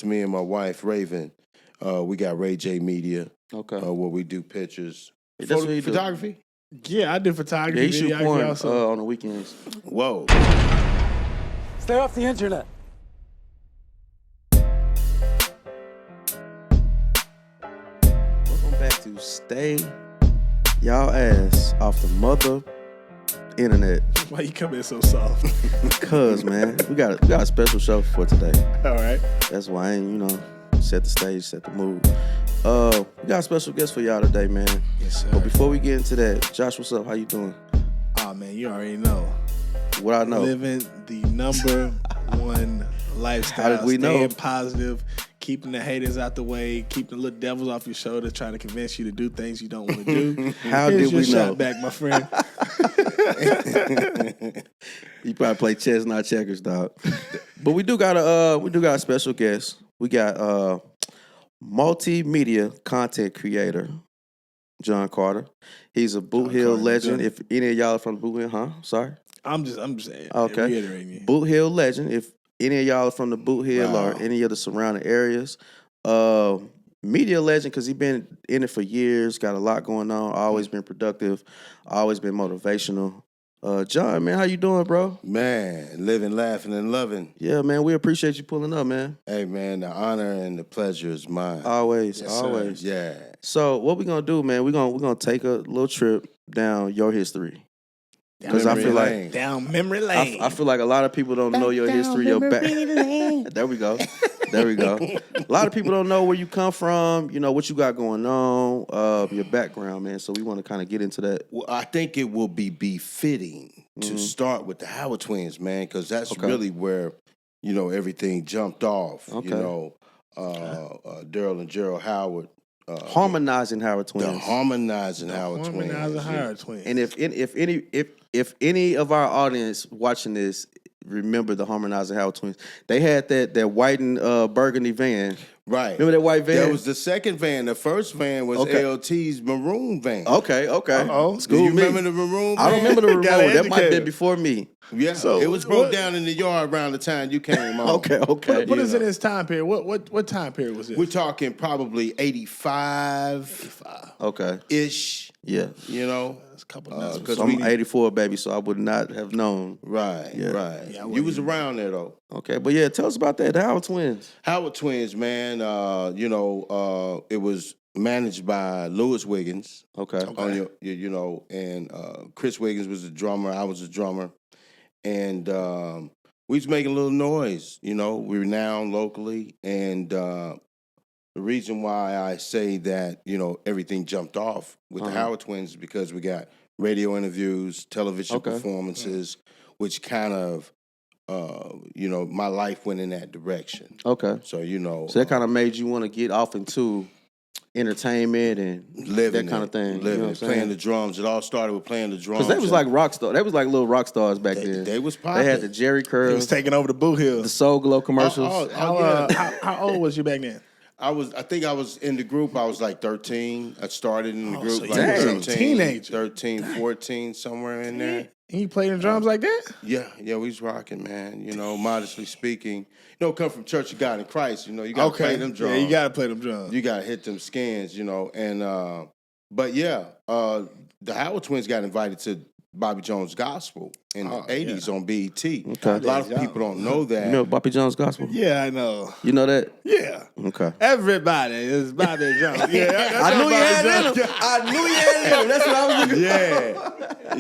to me and my wife, Raven. We got RayJay Media. Okay. Where we do pictures. That's what he photography? Yeah, I do photography. Yeah, he shoot porn also. on the weekends. Whoa. Stay off the internet. Welcome back to Stay Y'all Ass Off the Mother Internet. Why you come in so soft? Cause, man, we got a special show for today. All right. That's why I ain't, set the stage, set the mood. We got a special guest for y'all today, man. Yes, sir. But before we get into that, Josh, what's up? How you doing? Oh, man, you already know. What I know? Living the number one lifestyle. How did we know? Staying positive, keeping the haters out the way, keeping the little devils off your shoulder, trying to convince you to do things you don't want to do. How Here's did we your know? shot back, my friend. You probably play chess, not checkers, dog. But we do got a special guest. We got multimedia content creator John Carter. He's a Boot Hill legend. If any of y'all are from Boot Hill, huh? Sorry. I'm just saying. Okay. Reiterating you. Boot Hill legend. If any of y'all are from the Boot Hill or any of the surrounding areas, media legend because he's been in it for years. Got a lot going on. Always been productive. Always been motivational. John, man, how you doing, bro? Man, living, laughing, and loving. Yeah, man, we appreciate you pulling up, man. Hey, man, the honor and the pleasure is mine. Always, Yes, always. Sir. Yeah. So what we gonna do, man? We're gonna take a little trip down your history. Because I feel like down memory lane. I feel like a lot of people don't know your history, your back. There we go. There we go. A lot of people don't know where you come from, what you got going on, your background, man. So we want to kind of get into that. Well, I think it will be befitting to start with the Howard twins, man, because that's really where, everything jumped off. Okay. Daryl and Gerald Howard. Harmonizing Howard twins. The harmonizing Howard twins. Harmonizing Howard twins. And if any of our audience watching this remember the harmonizing Howard twins, they had that white and burgundy van. Right. Remember that white van? That was the second van. The first van was LT's maroon van. Okay. Uh-oh. School Do you me. remember the maroon van? I don't remember the maroon. Gotta That might have educate been us. before me. Yeah. So, it was broke down in the yard around the time you came on. Okay. What is in this time period? What time period was this? We're talking probably 85. Okay. Ish. Yeah. It's a couple months. So I'm 84, baby, so I would not have known. Right, Yeah. right. Yeah, You was around there, though. Okay, but yeah, tell us about that. The Howard twins. Howard twins, man, it was managed by Lewis Wiggins. Okay. On and Chris Wiggins was the drummer. I was the drummer. And we was making a little noise, we were renowned locally. And the reason why I say that, everything jumped off with the Howard twins is because we got radio interviews, television performances, which kind of, my life went in that direction. Okay. So, So that kind of made you want to get off into entertainment and living that kind of thing. Living, playing the drums. It all started with playing the drums. Because they was like rock stars. They was like little rock stars back then. They was popping. They had the Jerry He was curls, taking over the Boot Hill. the Soul Glow commercials. How old was you back then? I think I was in the group. I was like 13. I started in the group so like you was a 13, teenager. 13, 14, somewhere in there. And you played the drums like that? Yeah, we was rocking, man. Modestly speaking. Come from Church of God in Christ, you got to play them drums. Yeah, you got to play them drums. You got to hit them skins, and but yeah, the Howard twins got invited to Bobby Jones Gospel in the 80s on BET. Okay. A lot of people don't know that. You know Bobby Jones Gospel? Yeah, I know. You know that? Yeah. Okay. Everybody is Bobby Jones. Yeah, I knew you had it in him. I knew you had it in him. That's what I was looking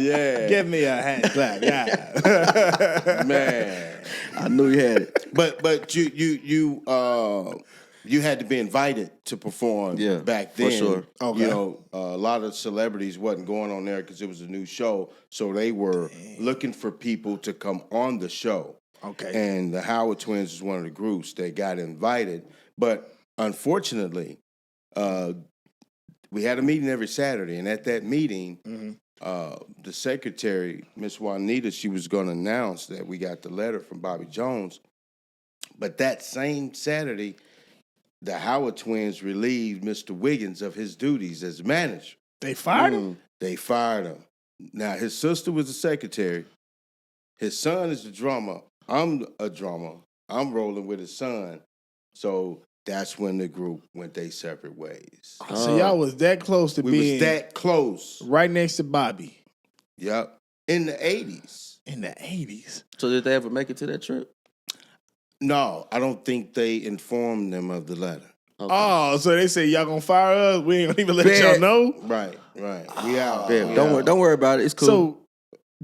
Yeah. Give me a hand clap. Yeah. Man. I knew you had it. But you had to be invited to perform back then. For sure. Okay. A lot of celebrities wasn't going on there because it was a new show, so they were looking for people to come on the show. Okay. And the Howard twins was one of the groups that got invited, but unfortunately, we had a meeting every Saturday, and at that meeting, the secretary, Miss Juanita, she was going to announce that we got the letter from Bobby Jones. But that same Saturday, the Howard twins relieved Mr. Wiggins of his duties as manager. They fired him? They fired him. Now, his sister was the secretary. His son is the drummer. I'm a drummer. I'm rolling with his son. So that's when the group went their separate ways. So y'all was that close to We being was that close. right next to Bobby Yep. In the 80s. in the 80s. So did they ever make it to that trip? No, I don't think they informed them of the letter. Okay. Oh, so they say y'all gonna fire us? We ain't gonna even let y'all know. Right. We out. Yeah, We don't out. worry about it. It's cool. So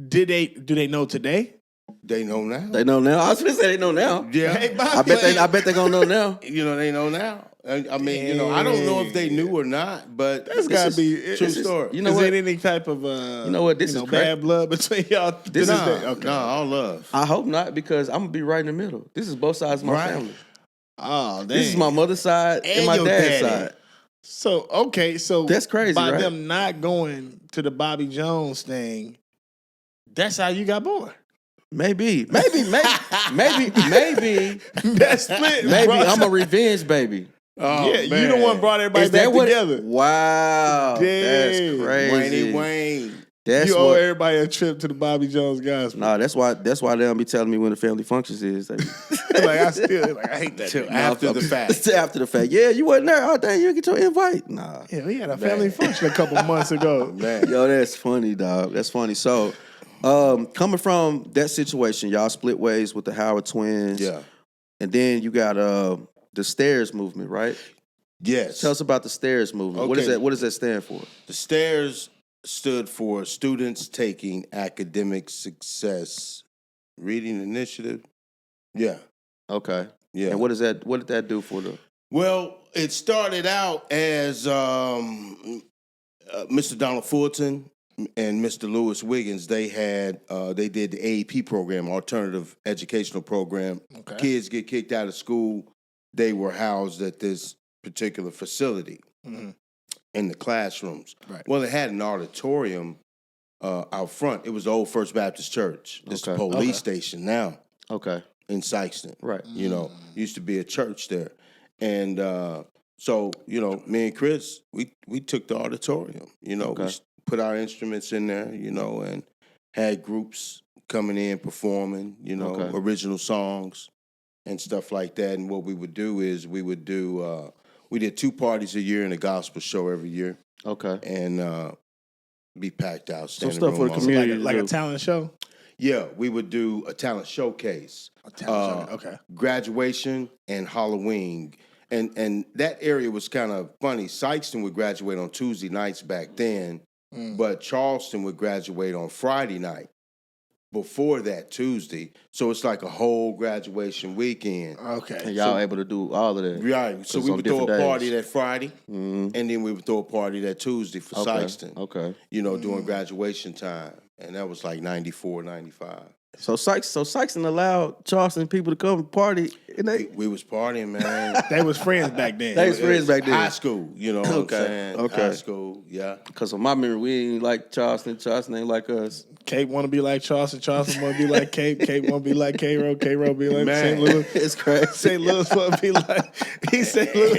do they know today? They know now. They know now. I was gonna say they know now. Yeah. Hey, I bet they gonna know now. They know now. I mean, I don't know if they knew or not, but That's gotta be true story. You know is what? there any type of You know what? This is bad blood between y'all? This is No, all love. I hope not, because I'm gonna be right in the middle. This is both sides of my Right. family. Oh, dang. This is my mother's side and my your dad's daddy. side. So That's crazy, by right? them not going to the Bobby Jones thing, that's how you got born. Maybe. That split, Maybe bro. I'm a revenge baby. Oh, yeah, you man. the one brought everybody Is that back what? together. Wow, that's Damn. crazy. Wayne. That's You owe what. everybody a trip to the Bobby Jones gospel. Nah, that's why they don't be telling me when the family functions is. They, I hate that. Till nigga. after the fact. After the fact. Yeah, you wasn't there. Oh, dang, you didn't get your invite. Nah. Yeah, we had a family function a couple months ago. Man. Yo, that's funny, dog. That's funny. So, coming from that situation, y'all split ways with the Howard twins. Yeah. And then you got the S.T.A.I.R.S movement, right? Yes. Tell us about the S.T.A.R.S movement. What is Okay. that? What does that stand for? The S.T.A.I.R.S stood for Students Taking Academic Success Reading Initiative. Yeah. Okay. Yeah. And what did that do for the? Well, it started out as Mr. Donald Fulton and Mr. Lewis Wiggins. They did the AEP program, Alternative Educational Program. Okay. Kids get kicked out of school. They were housed at this particular facility in the classrooms. Right. Well, it had an auditorium out front. It was the old First Baptist Church. It's the Okay. police station now Okay. in Sikeston. Right. Used to be a church there. And so, me and Chris, we took the auditorium. We put our instruments in there, and had groups coming in, performing, Okay. original songs and stuff like that. And what we would do is we did 2 parties a year and a gospel show every year. Okay. And be packed out. Some standing stuff for room the only. community. Like a do. talent show? Yeah, we would do a talent showcase. A talent show. Okay. Graduation and Halloween. And that area was kind of funny. Sikeston would graduate on Tuesday nights back then, but Charleston would graduate on Friday night before that Tuesday. So it's like a whole graduation weekend. Okay. And y'all able to do all of that. Right. So It's we on would throw a different party days. that Friday, and then we would throw a party that Tuesday for Okay. Sikeston. Okay. During graduation time. And that was like 94, 95. So Sikeston allowed Charleston people to come party, and We was partying, man. They was friends back then. They was friends back then. High school, you know what I'm Okay, saying? okay. High school, yeah. Because of my memory, we ain't like Charleston. Charleston ain't like us. Cape want to be like Charleston. Charleston want to be like Cape. Cape want to be like K-Row. K-Row be like Man. St. Louis. It's crazy. St. Louis want to be like East St. Louis.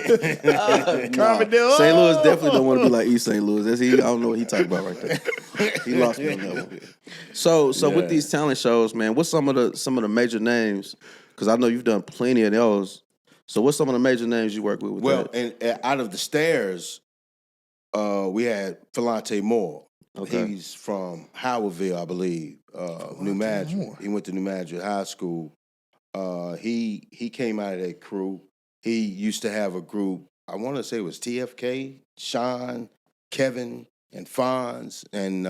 Carbondale. St. Louis definitely don't want to be like East St. Louis. I don't know what he talking about right there. He lost me on that one. So with these talent shows, man, what's some of the major names? Because I know you've done plenty of those. So what's some of the major names you work with Well, that? and out of the S.T.A.I.R.S, we had Falonta Moore. Okay. He's from Howardville, I believe, New Madrid. He went to New Madrid High School. He came out of that crew. He used to have a group, I want to say it was TFK, Sean, Kevin, and Fonz, and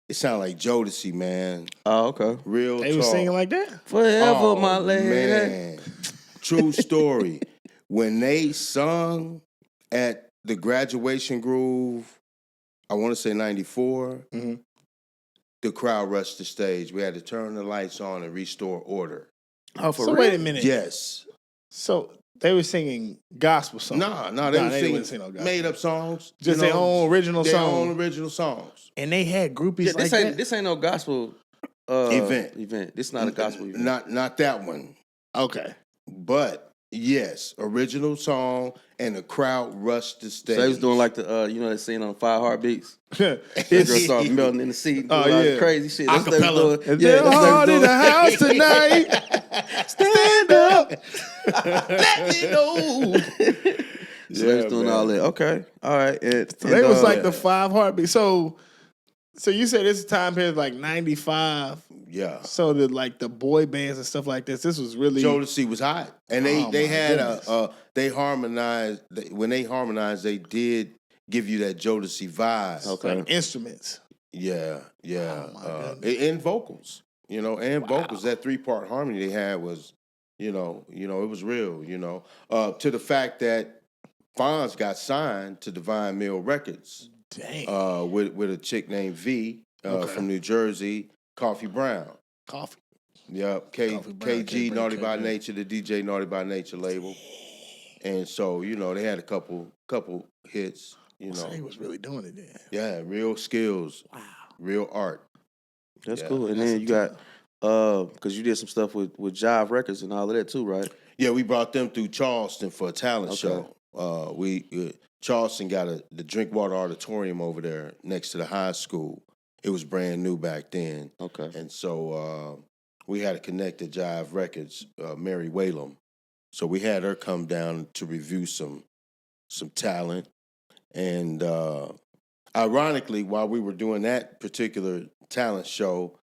it sounded like Jodeci, man. Oh, okay. Real They talk. was singing like that? Forever, my lady. Man, true story. When they sung at the Graduation Groove, I want to say 94, the crowd rushed the stage. We had to turn the lights on and restore order. Oh, for So real? wait a minute. Yes. So they were singing gospel songs. No, they were wouldn't singing sing no gospel. made up songs. Just their own original their song. own original songs. And they had groupies Yeah, like that? this ain't no gospel Event. This is not a gospel event. Not that one. Okay. But Yes, original song, and the crowd rushed the stage. So they was doing like the, that scene on 5 Heartbeats. That girl It's started melting in the seat, doing Oh, all this yeah. crazy shit. That's what they Acapella. was doing. It's been that's what hard they in was the house tonight. Stand up. Let me know. So they was doing all that. Okay, all right. They was like the 5 Heartbeats. So you said this time period like 95. Yeah. So the boy bands and stuff like this was really Jodeci was hot, and Oh, they my had goodness. they harmonized. When they harmonized, they did give you that Jodeci vibe. Okay. like instruments. Yeah, Oh, my goodness. and vocals, and vocals. That 3-part harmony they had was, it was real. To the fact that Fonz got signed to Divine Mill Records. Dang. With a chick named V Okay. from New Jersey, Koffee Brown. Coffee. Yep, Koffee Brown, KG Naughty by KG. Nature, the DJ Naughty by Nature label, and so they had a couple hits. So he was really doing it then. Yeah, real skills, real art. That's Yeah, cool. And that's then you got, because you did some stuff with Jive Records and all of that too, right? Yeah, we brought them through Charleston for a talent Okay. show. Charleston got the Drinkwater Auditorium over there next to the high school. It was brand new back then. Okay. And so we had to connect to Jive Records, Mary Whalum. So we had her come down to review some talent. And ironically, while we were doing that particular talent show,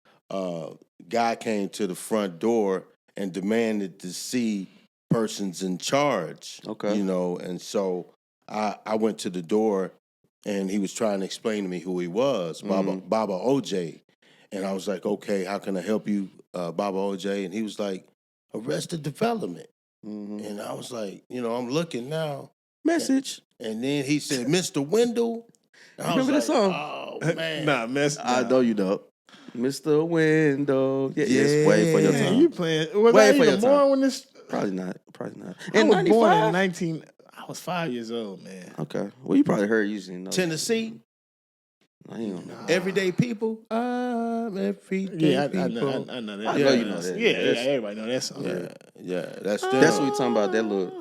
guy came to the front door and demanded to see persons in charge. Okay. And so I went to the door and he was trying to explain to me who he was, Baba OJ. And I was like, okay, how can I help you, Baba OJ? And he was like, Arrested Development. Mm-hmm. And I was like, I'm looking now. Message. And then he said, Mr. Wendell. And I was Remember that like, song? Oh, man. I know you don't. Mr. Window. Yeah, Yeah. it's way for your Man, time. you playing? Was Way I for even your born time. when this? Probably not. I In was born 95? in I was 5 years old, man. Okay. Well, you probably heard usually. Tennessee, I ain't gonna know. Everyday People. I'm everyday Yeah, I people. know that. I know Yeah. you know that. Yeah, That's- everybody know that song. Yeah, that's them. That's what we talking about. That little.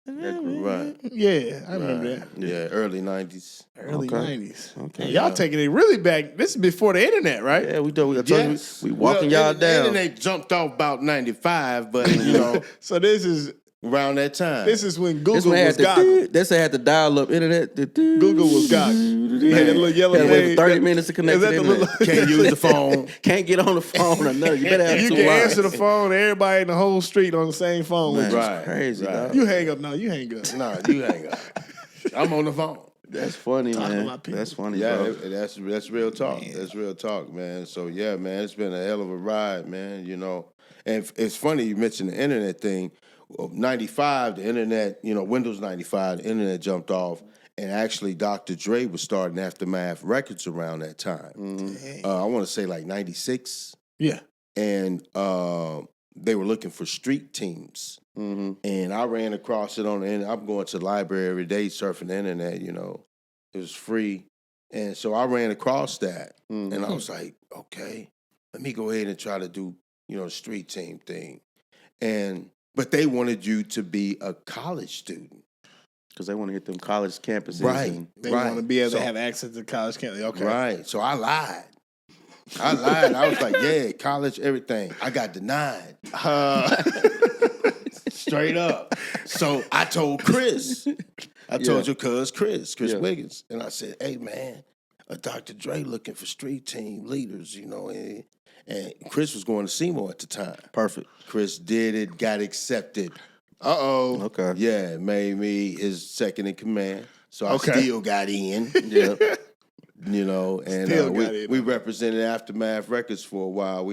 That group. Right. Yeah, I remember that. Yeah, early 90s. Early Okay. 90s. Okay. Hey, y'all taking it really back. This is before the internet, right? Yeah, we do. I told Yes. you, we walking y'all The down. internet jumped off about 95, but, So this is around that time. when This Google one was had goggle. This had the dial-up internet. Google was goggle. Had that little yellow Had to wait thing. for 30 minutes to connect Is to that the the internet. little- Can't use the phone. Can't get on the phone or nothing. You better have You two can lines. answer the phone. Everybody in the whole street on the same phone. Man, with you. Right. crazy, right. dog. You hang up. No, you hang up. Nah, you hang up. I'm on the phone. That's funny, Talking man. about people. That's funny, Yeah, bro. that's real talk. That's real talk, man. So yeah, man, it's been a hell of a ride, man. And it's funny you mentioned the internet thing. 95, the internet, Windows 95, the internet jumped off, and actually Dr. Dre was starting Aftermath Records around that time. I want to say like 96, Yeah. and they were looking for street teams. Mm-hmm. And I ran across it on the internet. I'm going to the library every day surfing the internet, It was free. And so I ran across that. Mm-hmm. And I was like, okay, let me go ahead and try to do, the street team thing. But they wanted you to be a college student. Because they want to hit them college campuses. Right. and- They Right. want to be able So- to have access to college campus. Okay. Right. So I lied. I was like, yeah, college, everything. I got denied. Straight up. So I told Chris. I told your cuz Chris Yeah. Wiggins. And I said, hey, man, Dr. Dre looking for street team leaders, and Chris was going to SeMo at the time. Perfect. Chris did it, got accepted. Uh-oh. Okay. Yeah, made me his second in command. So I Okay. still got in. Yeah. And Still got it. we represented Aftermath Records for a while.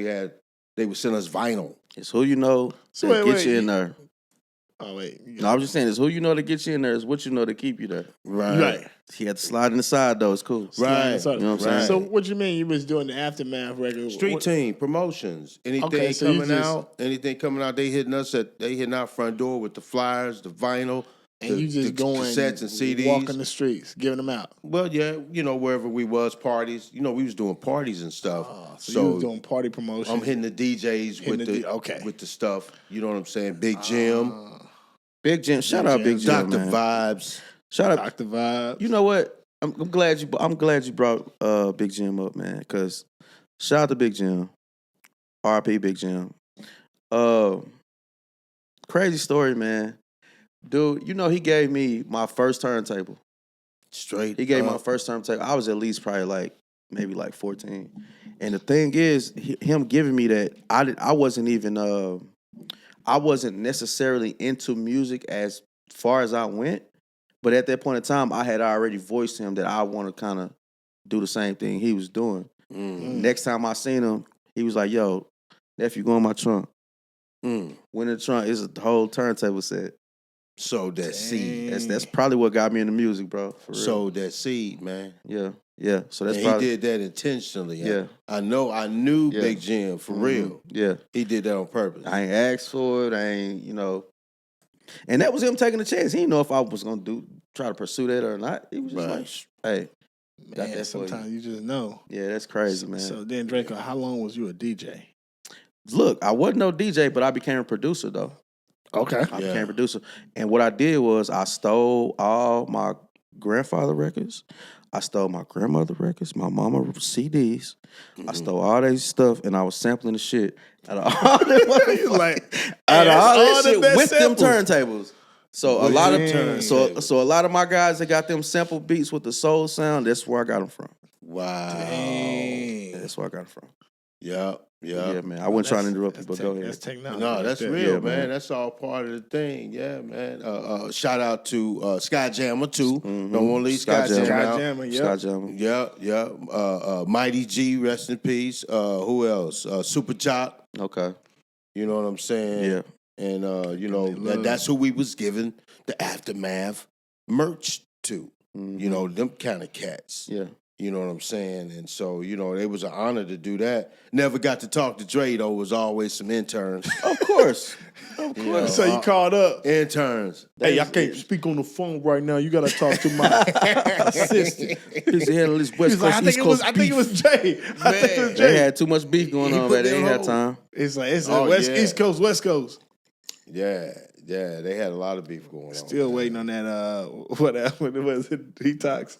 They would send us vinyl. It's who you know So that wait, gets you in there. Oh, wait. No, I'm just saying, it's who you know that gets you in there. It's what you know to keep you there. Right. He had to slide in the side, though. It's cool. Right. So, You know what I'm saying? So what you mean you was doing the Aftermath record? Street What- team promotions. Anything Okay, so you coming just- out, they hitting our front door with the flyers, the vinyl, And you just the going cassettes and CDs. walking the streets, giving them out. Well, yeah, wherever we was, parties. We was doing parties and stuff. So you was doing party promotion. I'm hitting the DJs Hitting with the the D- okay. with the stuff. You know what I'm saying? Big Jim. Big Jim. Shout out Big Jim, Dr. man. Vibes. Shout out Dr. Vibes. You know what? I'm glad you brought Big Jim up, man. Because shout out to Big Jim, R.P. Big Jim. Crazy story, man. Dude, you know he gave me my first turntable. Straight. He gave me my first turntable. I was at least probably maybe 14. And the thing is, him giving me that, I wasn't necessarily into music as far as I went. But at that point in time, I had already voiced to him that I want to kind of do the same thing he was doing. Next time I seen him, he was like, yo, nephew, go in my trunk. Went in the trunk, it's a whole turntable set. Sowed that seed. That's probably what got me into music, bro. For real. Sowed that seed, man. Yeah. So that's and probably... he did that intentionally. Yeah. I knew Big Jim, for real. Yeah. He did that on purpose. I ain't asked for it. I ain't, And that was him taking a chance. He didn't know if I was going to try to pursue that or not. He was just hey, got Man, that for sometimes you. you just know. Yeah, that's crazy, man. So then, Draco, how long was you a DJ? Look, I wasn't no DJ, but I became a producer, though. Okay. I became a producer. And what I did was I stole all my grandfather records. I stole my grandmother records, my mama CDs. I stole all that stuff, and I was sampling the shit out of all that shit with them turntables. So a lot of my guys that got them sample beats with the soul sound, that's where I got them from. Wow. Dang. That's where I got them from. Yeah, man. I wasn't trying to interrupt you, but go ahead. That's technology. No, that's real, man. That's all part of the thing. Yeah, man. Shout out to Sky Jammer too. Don't want to leave Sky Jammer out. Sky Jammer. Yeah. Mighty G, rest in peace. Who else? Super Chop. Okay. You know what I'm saying? Yeah. And that's who we was giving the Aftermath merch to. Them kind of cats. Yeah. You know what I'm saying? And so, it was an honor to do that. Never got to talk to Dre, though. Was always some interns. Of course. So you called up. Interns. Hey, I can't speak on the phone right now. You got to talk to my assistant. Busy handling this West Coast, East Coast I think it was Jay. They had too much beef going on, but they ain't had time. It's East Coast, West Coast. Yeah, they had a lot of beef going on. Still waiting on that. What was it? Detox.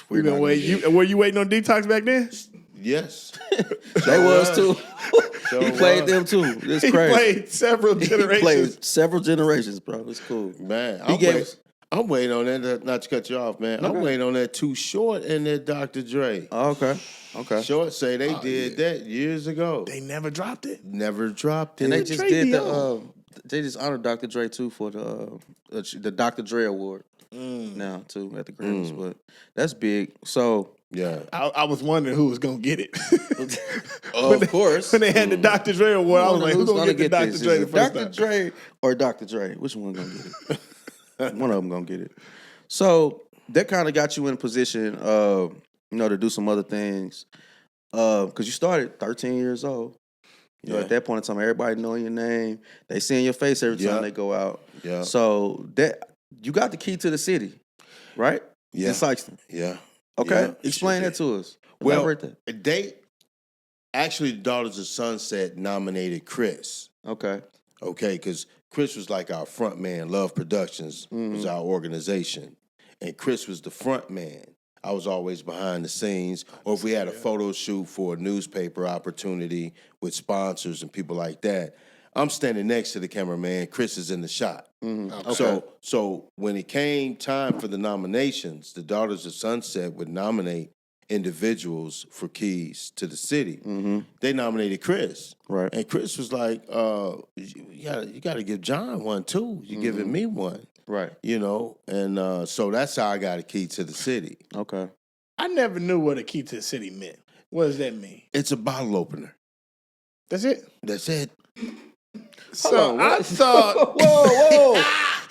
We been waiting. Were you waiting on Detox back then? Yes, they was too. He played them too. It's crazy. He played several generations. He played several generations, bro. It's cool, man. I'm waiting on that. Not to cut you off, man. Okay. I'm waiting on that Too Short and that Dr. Dre. Oh, okay. Short say they did that years ago. They never dropped it. Never dropped it. And they just did they just honored Dr. Dre too for the Dr. Dre Award now too at the Grammys, but that's big. So yeah, I was wondering who was gonna get it. Of course, when they had the Dr. Dre Award, I was like, who's gonna get the Dr. Dre the first time? Dr. Dre or Dr. Dre? Which one gonna get it? One of them gonna get it. So that kind of got you in a position, to do some other things, because you started 13 years old. At that point in time, everybody knowing your name. They seeing your face every time they go out. Yeah. So that you got the key to the city, right? Yeah. In Sikeston. Yeah. Okay. Yeah. Explain that to us. The Daughters of Sunset nominated Chris. Okay, because Chris was like our front man. Love Productions was our organization. And Chris was the front man. I was always behind the scenes, or if we had a photo shoot for a newspaper opportunity with sponsors and people like that, I'm standing next to the cameraman. Chris is in the shot. Okay. So when it came time for the nominations, the Daughters of Sunset would nominate individuals for keys to the city. They nominated Chris, right? And Chris was like, "You got to give John one too. You're giving me one." Right. And so that's how I got a key to the city. Okay. I never knew what a key to the city meant. What does that mean? It's a bottle opener. That's it? That's it. So I thought... Whoa.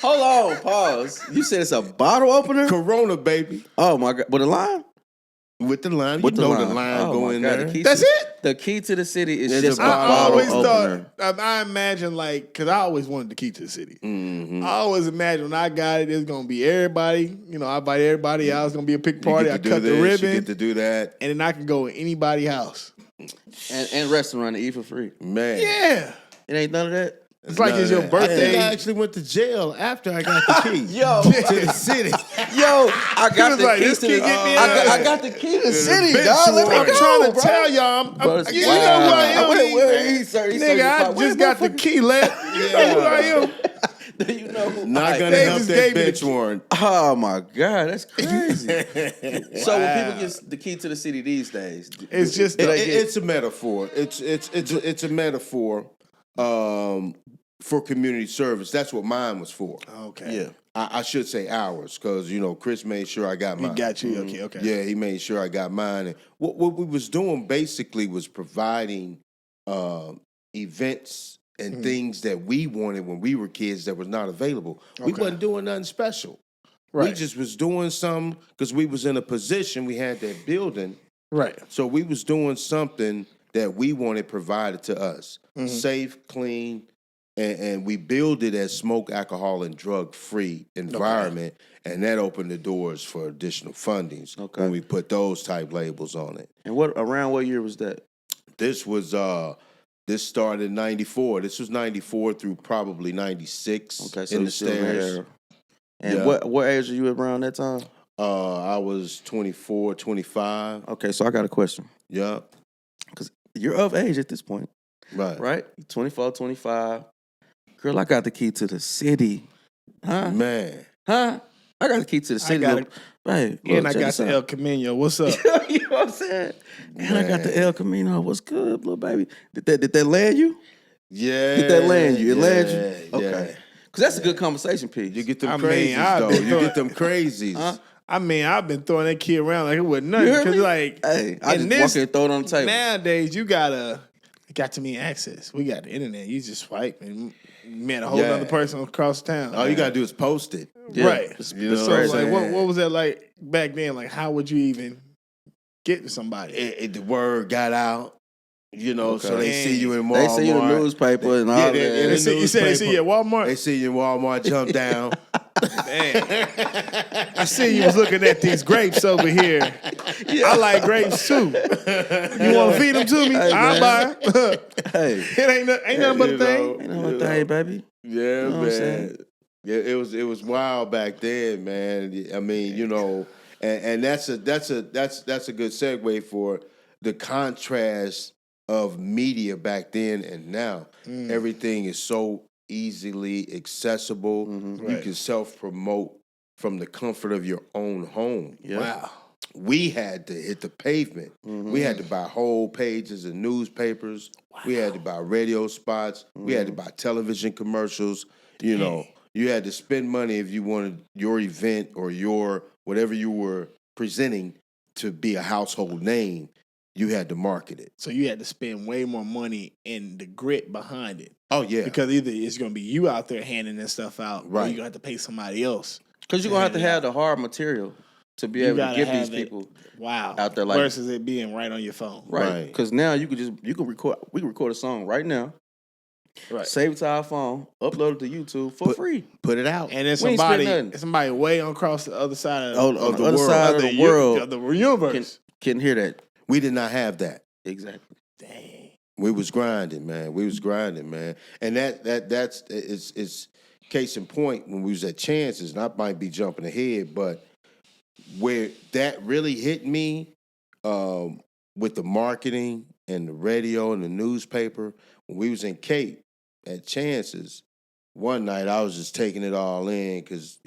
Hold on, pause. You said it's a bottle opener? Corona, baby. Oh, my God. With a lime? With the lime. The line go in there. That's it? The key to the city is It's just a I bottle always opener. I imagine because I always wanted the key to the city. I always imagined when I got it, it's going to be everybody. I invite everybody out. It's going to be a big party. I cut the ribbon. You get to do that. And then I can go in anybody's house. And restaurant to eat for free. Man. Yeah. It ain't none of that? It's like it's your I birthday. think I actually went to jail after I got the key Yo. to the city. Yo, I got the like, key this to kid the get me I got the key to the city, dog. Let me I'm go, trying to bro. tell y'all, Bro, you know who I am. Nigga, I just got the key left. You know who I am. Do you know who Not gonna They help just that gave me the bench key. warrant. Oh my God, that's crazy. So when people get the key to the city these days, It's just It's a metaphor. It's a metaphor for community service. That's what mine was for. okay. yeah. I should say ours, because Chris made sure I got He mine. got you. Okay. Yeah, he made sure I got mine. And what we was doing basically was providing events and things that we wanted when we were kids that was not available. We wasn't doing nothing special. Right. We just was doing something because we was in a position, we had that building. Right. So we was doing something that we wanted provided to us. Safe, clean, and we build it as smoke, alcohol, and drug-free environment. And that opened the doors for additional fundings when we put those type labels on it. And around what year was that? This was this started in 94. This was 94 through probably 96 Okay, so in the still in S.Ta.I.R.S. there. And what age are you around that time? I was 24, 25. Okay, so I got a question. Yeah. Because you're of age at this point, right? 24, 25. Girl, I got the key to the city. Huh? Man. Huh? I got the key to the city. Right. And I got the El Camino. What's up? You know what I'm saying? And I got the El Camino. What's good, little baby? Did that land you? Yeah. Did that land you? It land you? Yeah. Okay. Because that's a good conversation piece. You get them I mean, crazies, though. You get them crazies. I mean, I've been throwing that key around like it was nothing. You heard Because me? like, Hey, I in just walk in and throw it on the table. nowadays, you got to me access. We got the internet. You just swipe and met a whole other person across town. All you got to do is post it. Yeah. Right. You know So what I'm like, saying? what was that like back then? Like, how would you even get to somebody? The word got out, so they see you in Walmart. They see you in the newspaper and all that. You said they see you at Walmart? They see you in Walmart, jump down. Damn. I see you was looking at these grapes over here. I like grapes too. You want to feed them to me? Hey, I'll buy 'em. Hey, It ain't nothing but a thing. ain't no one thing, baby. Yeah, know what I'm saying? man. Yeah, it was wild back then, man. I mean, and that's a good segue for the contrast of media back then and now. Everything is so easily accessible. You can self-promote from the comfort of your own home. Yeah. Wow. We had to hit the pavement. We had to buy whole pages of newspapers. We had to buy radio spots. We had to buy television commercials. You had to spend money if you wanted your event or your whatever you were presenting to be a household name. You had to market it. So you had to spend way more money in the grit behind it. Oh, yeah. Because either it's going to be you out there handing this stuff out, or Right. you're going to have to pay somebody else. Because you're going to have the hard material to be able to give these people out there like versus it being right on your phone. right. Because now we can record a song right now, Right. save it to our phone, upload it to YouTube for free. Put it out. And then We ain't spend nothing. somebody way across the other side On of the the other world, side of the world of the universe. can hear that. We did not have that. Exactly. Dang. We was grinding, man. And that's case in point when we was at Chances, and I might be jumping ahead, but where that really hit me with the marketing and the radio and the newspaper, when we was in Cape at Chances, one night I was just taking it all in because,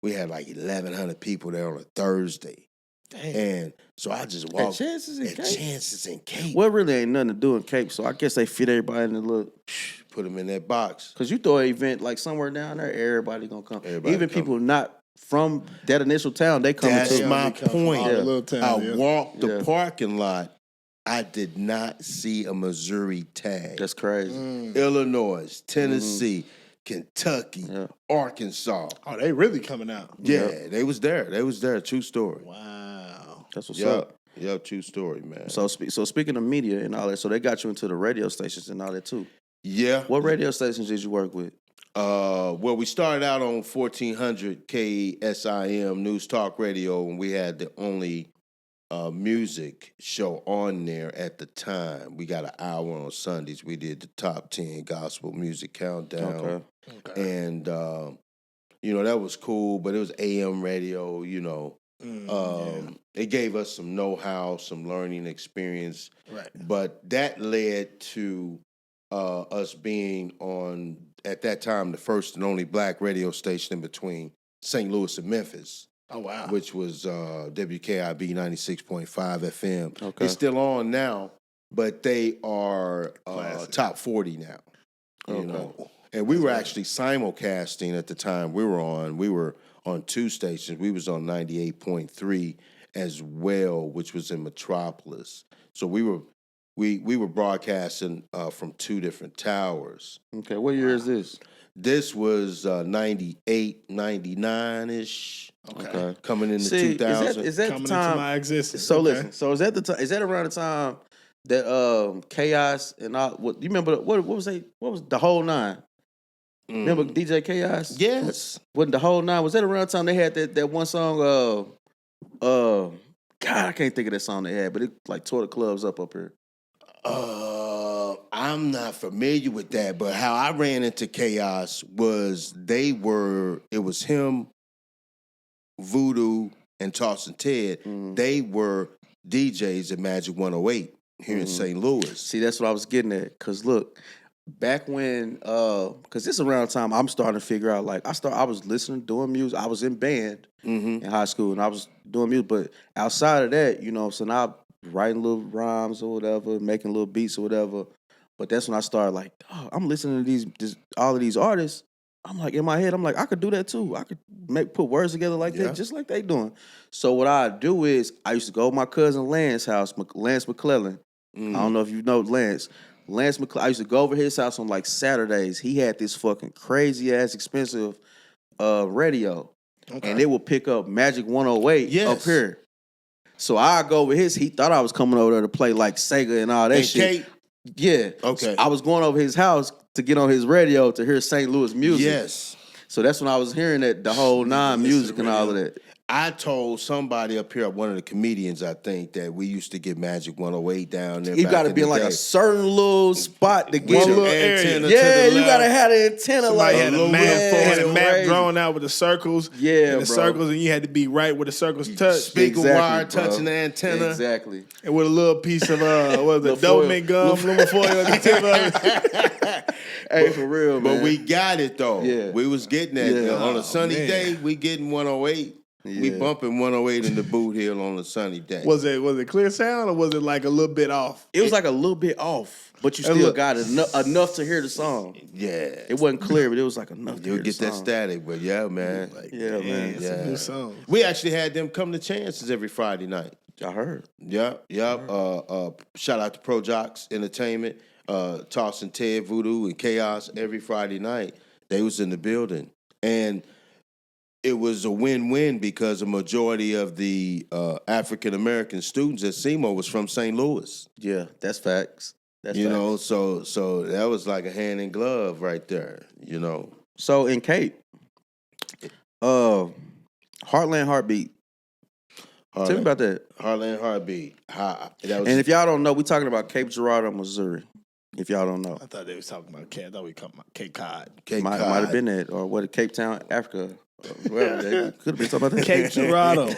we had like 1,100 people there on a Thursday. Dang. And so I just walked Chances in at Cape? Chances in Cape. Well, really ain't nothing to do in Cape, so I guess they fit everybody in the look. Put them in that box. Because you throw an event like somewhere down there, everybody going to come. Everybody Even come. people not from that initial town, they come That's too. my They come from point. all the little towns, I walked the Yeah. parking lot. I did not see a Missouri tag. That's crazy. Illinois, Tennessee, Kentucky, Yeah. Arkansas. Oh, they really coming out. Yeah, they was there. True story. Wow. That's what's Yeah, up. yeah, true story, man. So speaking of media and all that, so they got you into the radio stations and all that too. Yeah. What radio stations did you work with? Well, we started out on 1400 KSIM News Talk Radio, and we had the only music show on there at the time. We got an hour on Sundays. We did the top 10 gospel music countdown. Okay. And, that was cool, but it was AM radio, It gave us some know-how, some learning experience. Right. But that led to us being on, at that time, the first and only black radio station in between St. Louis and Memphis. Oh, wow. Which was WKIB 96.5 FM. Okay. It's still on now, but they are top 40 now. You know. And we were actually simulcasting at the time we were on. We were on 2 stations. We was on 98.3 as well, which was in Metropolis. So we were broadcasting from 2 different towers. Okay, what year is this? This was 98, 99-ish. Okay. Coming into 2000. Is that Coming the time? into my existence. So okay. listen. So is that the time? Is that around the time that Chaos and all? What you remember? What was they? What was the whole 9? Remember DJ Chaos? Yes. Wasn't the whole 9? Was that around the time they had that one song? God, I can't think of that song they had, but it like tore the clubs up here. I'm not familiar with that, but how I ran into Chaos was it was him, Voodoo, and Tossin Ted. They were DJs at Magic 108 here in St. Louis. See, that's what I was getting at. Cause look, back when, cause this around the time I'm starting to figure out, like I was listening, doing music. I was in band in high school, and I was doing music. But outside of that, so now I'm writing little rhymes or whatever, making little beats or whatever. But that's when I started like, I'm listening to all of these artists. I'm like, in my head, I'm like, I could do that too. I could put words together like that, just like they doing. So what I do is, I used to go to my cousin Lance's house, Lance McClellan. I don't know if you know Lance. Lance McClellan, I used to go over his house on like Saturdays. He had this fucking crazy ass expensive radio. Okay. And it would pick up Magic 108 up here. So I go over he thought I was coming over there to play like Sega and all that shit. Yeah. Okay. So I was going over his house to get on his radio to hear St. Louis music. Yes. So that's when I was hearing that the whole 9 music and all of that. I told somebody up here, one of the comedians, I think, that we used to get Magic 108 down there. You got to be in like a certain little spot to get one your little antenna. Yeah, you got to have the antenna. Somebody like had a map drawn out with the circles. Yeah, and the circles, and you had to be right where the circles touch. Speaker wire touching the antenna. Exactly. And with a little piece of Doberman gum, little foil on the tip of it. Hey, for real, man. But we got it though. Yeah. We was getting that. Yeah. On a sunny day, we getting 108. Yeah. We bumping 108 in the boot hill on a sunny day. Was it clear sound or was it like a little bit off? It was like a little bit off, but you still got enough to hear the song. Yeah. It wasn't clear, but it was like enough to hear the song. You'll get that static, but yeah, man. Man. It's a new song. We actually had them come to Chances every Friday night. I heard. Yep. Shout out to Pro Jocks Entertainment, Tossin Ted, Voodoo, and Chaos every Friday night. They was in the building. And it was a win-win because a majority of the African-American students at SeMo was from St. Louis. Yeah, that's facts. So that was like a hand in glove right there, So in Cape, HeartLand Heartbeat. Tell me about that. HeartLand Heartbeat. And if y'all don't know, we talking about Cape Girardeau, Missouri. If y'all don't know. I thought they was talking about Cape. I thought we talking about Cape Cod. Might have been that. Or what, Cape Town, Africa. Well, they could have been talking about that. Cape Girardeau.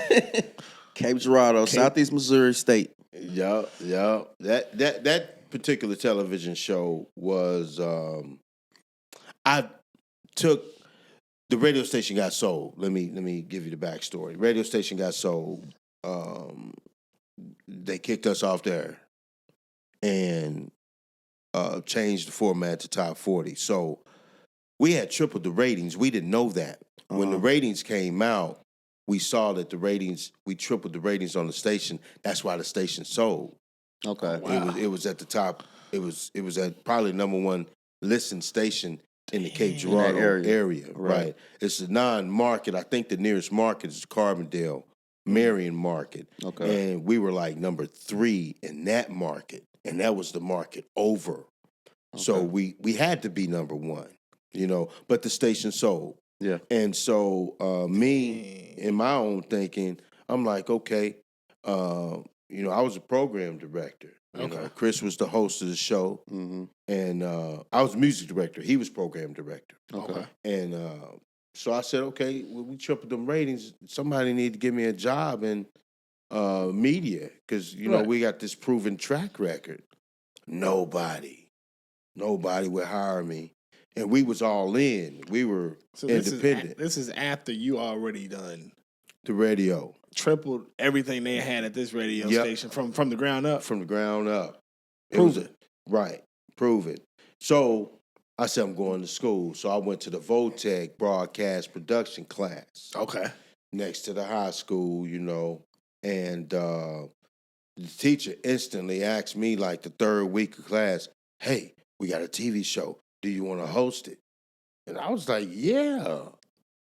Cape Girardeau, Southeast Missouri State. Yeah. That particular television show was I took the radio station got sold. Let me give you the backstory. Radio station got sold. They kicked us off there and changed the format to top 40. So we had tripled the ratings. We didn't know that. When the ratings came out, we saw that we tripled the ratings on the station. That's why the station sold. Okay. Wow. It was at the top. It was at probably number 1 listened station in the Cape Girardeau area. Right. It's a non-market. I think the nearest market is Carbondale, Marion Market. Okay. And we were like number 3 in that market. And that was the market over. Okay. So we had to be number 1, but the station sold. Yeah. And so me, in my own thinking, I'm like, okay, I was a program director. Okay. Chris was the host of the show, and I was music director. He was program director. Okay. And so I said, okay, well, we tripled them ratings. Somebody need to give me a job in media because we got this proven track record. Nobody would hire me, and we was all in. We were independent. This is after you already done the radio. Tripled everything they had at this radio station from the ground up. From the ground up. Prove it. Right. Prove it. So I said, I'm going to school. So I went to the Votech broadcast production class. Okay. Next to the high school, and the teacher instantly asked me like the third week of class, hey, we got a TV show. Do you want to host it? And I was like, yeah.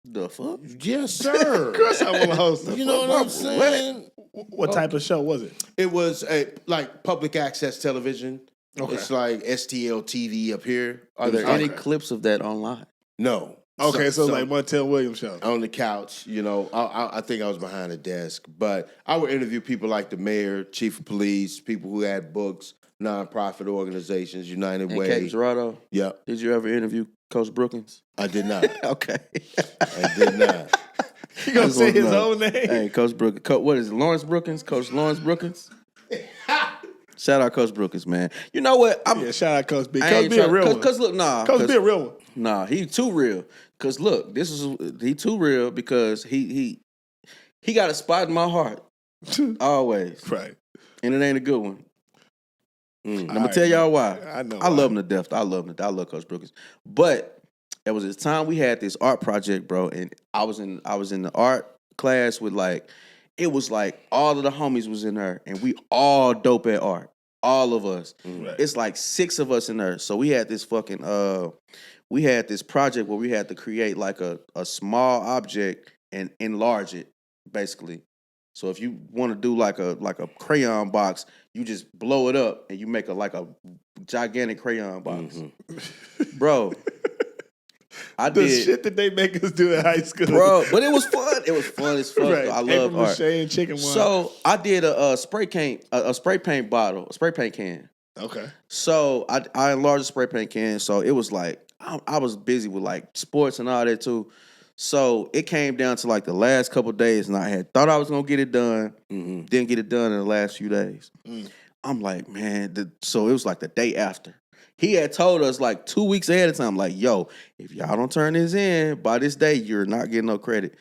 The fuck? Yes, sir. Of course I want to host it. You know what I'm saying? What type of show was it? It was like public access television. Okay. It's like STL TV up here. Are there any clips of that online? No. Okay, so like Montel Williams show. On the couch, I think I was behind a desk. But I would interview people like the mayor, chief of police, people who had books, nonprofit organizations, United Way. Cape Girardeau? Yep. Did you ever interview Coach Brookins? I did not. Okay. I did not. You gonna say his own name? Hey, Coach Brookins. What is it? Lawrence Brookins? Coach Lawrence Brookins? Shout out Coach Brookins, man. You know what? Shout out Coach B. Coach B a real one. Cause look, Coach B a real one. Nah, he too real. Cause look, he too real because he got a spot in my heart. Always. Right. And it ain't a good one. I'm gonna tell y'all why. I know. I love him to death. I love Coach Brookins. But there was this time we had this art project, bro, and I was in the art class with it was like all of the homies was in there, and we all dope at art. All of us. Right. It's like 6 of us in there. So we had this we had this project where we had to create like a small object and enlarge it, basically. So if you want to do like a crayon box, you just blow it up and you make a gigantic crayon box. Mm-hmm. Bro, the shit that they make us do in high school. Bro, but it was fun. It was fun as fuck. Right. I love art. And chicken wine. So I did a spray paint bottle, a spray paint can. Okay. So I enlarged the spray paint can. So it was like I was busy with like sports and all that too. So it came down to like the last couple of days, and I had thought I was gonna get it done. Mm-hmm. Didn't get it done in the last few days. I'm like, man. So it was like the day after. He had told us like 2 weeks ahead of time, like, yo, if y'all don't turn this in by this day, you're not getting no credit.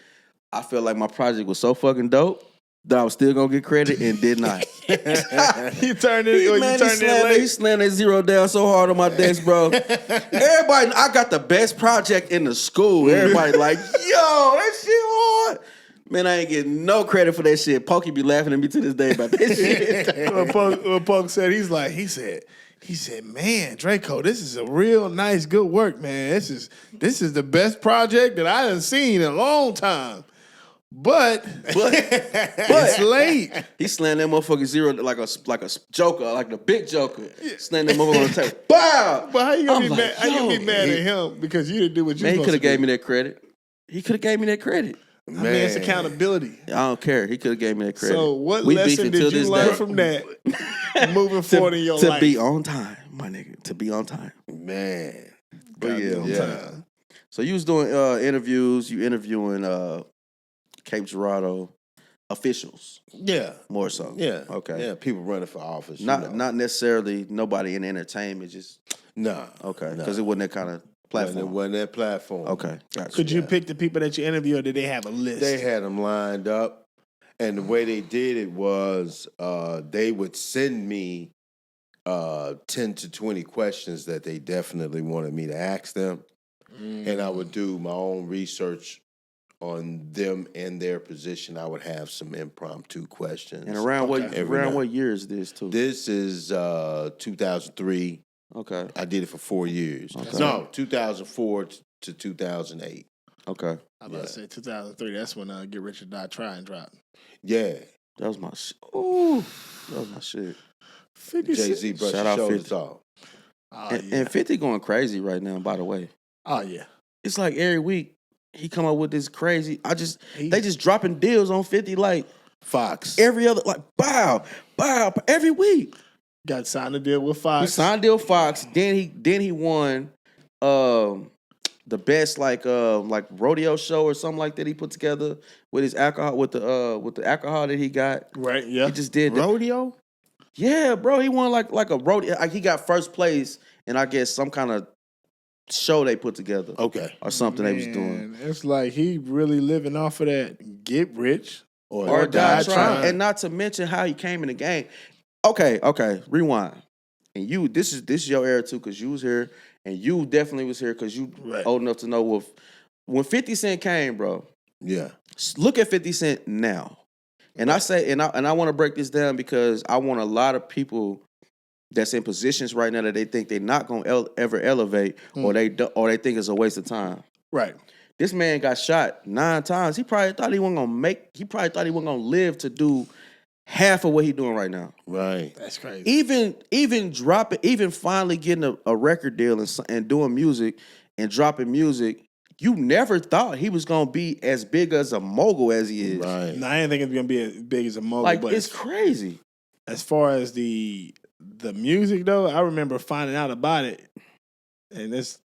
I felt like my project was so fucking dope that I was still gonna get credit and did not. You turned it. He slammed that zero down so hard on my desk, bro. Everybody, I got the best project in the school. Everybody like, yo, that shit hard. Man, I ain't getting no credit for that shit. Pokey be laughing at me to this day about this shit. What Punk said, he said, man, Draco, this is a real nice, good work, man. This is the best project that I done seen in a long time. But it's late. He slammed that motherfucking zero like a joker, like the big joker. Slammed that motherfucker on the table. Wow. But how you gonna be mad? How you gonna be mad at him because you didn't do what you? Man, he could have gave me that credit. He could have gave me that credit. Man, it's accountability. I don't care. He could have gave me that credit. So what lesson did you learn from that? Moving forward in your life to be on time, my nigga. To be on time, man. But yeah. So you was doing interviews. You interviewing Cape Girardeau officials. Yeah, more so. Yeah, okay. Yeah, people running for office. Not necessarily nobody in entertainment. Just okay, because it wasn't that kind of platform. It wasn't that platform. Okay, gotcha. Could you pick the people that you interviewed, or did they have a list? They had them lined up. And the way they did it was they would send me 10 to 20 questions that they definitely wanted me to ask them. And I would do my own research on them and their position. I would have some impromptu questions. And around what year is this too? This is 2003. Okay. I did it for 4 years. Okay. No, 2004 to 2008. Okay. I was about to say 2003. That's when Get Rich or Die Trying dropped. Yeah. That was my shit. Ooh. That was my shit. 50 Jay-Z brushed his shoulders off. And 50 going crazy right now, by the way. Oh, yeah. It's like every week he come up with this crazy. They just dropping deals on 50 like Fox. Every other, like, bow, every week. Got signed a deal with He Fox. signed a deal with Fox. Then he won the best like rodeo show or something like that he put together with his alcohol with the alcohol that he got. Right, yeah. He just did that. Rodeo? Yeah, bro. He won like a rodeo. Like he got first place in I guess some kind of show they put together. Okay. Or something they was doing. It's like he really living off of that get rich Or die trying. And not to mention how he came in the game. Okay, rewind. And this is your era too, because you was here, and you definitely was here because you old enough to know when 50 Cent came, bro. Yeah. Look at 50 Cent now. And I say, and I want to break this down because I want a lot of people that's in positions right now that they think they're not gonna ever elevate, or they think it's a waste of time. Right. This man got shot 9 times. He probably thought he wasn't gonna live to do half of what he doing right now. Right. That's crazy. Even finally getting a record deal and doing music and dropping music, you never thought he was gonna be as big as a mogul as he is. Right. No, I didn't think it's gonna be as big as a mogul. Like, but it's crazy. As far as the music though, I remember finding out about it, and this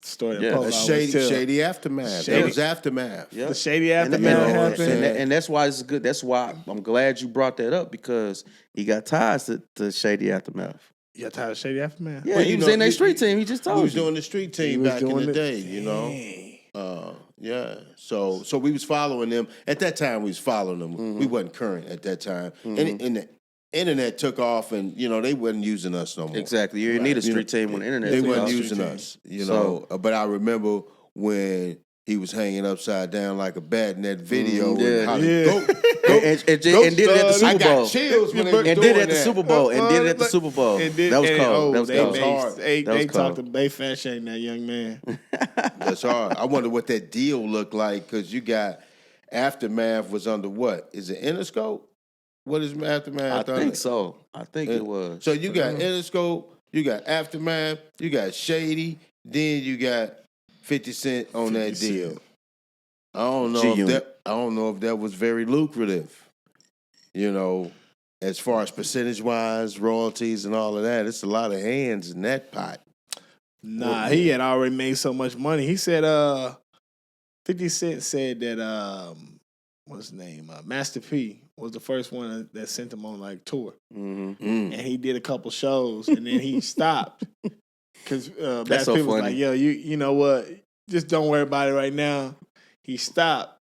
story. Yeah, Polo shady aftermath. Shady. That was aftermath. Yep. The shady aftermath happened. And that's why it's good. That's why I'm glad you brought that up, because he got ties to shady aftermath. You got tired of shady aftermath? Yeah, Well, he you was know, in their street team. He just told We was you. doing the street team was back in doing the it. day, you know. Yeah. So we was following them. At that time, we was following them. Mm-hmm. We wasn't current at that time. And the internet took off, and they wasn't using us no more. Exactly. You didn't need a street team when the internet. They took weren't off. using us, But I remember when he was hanging upside down like a bat in that video. Yeah. And how And did it at the Super I Bowl. got chills when they was And doing did it at the that. Super Bowl. And did it at the Super Bowl. That was cold. That was cold. They talked. They fat shamed that young man. That's hard. I wonder what that deal looked like, because you got Aftermath was under what? Is it Interscope? What is Aftermath? I think so. I think it was. So you got Interscope, you got Aftermath, you got Shady, then you got 50 Cent on that deal. I don't know if that was very lucrative. As far as percentage wise, royalties and all of that, it's a lot of hands in that pot. Nah, he had already made so much money. He said 50 Cent said that what's his name? Master P was the first one that sent him on like tour. And he did a couple shows and then he stopped. Because Master P was like, yo, you know what? Just don't worry about it right now. He stopped.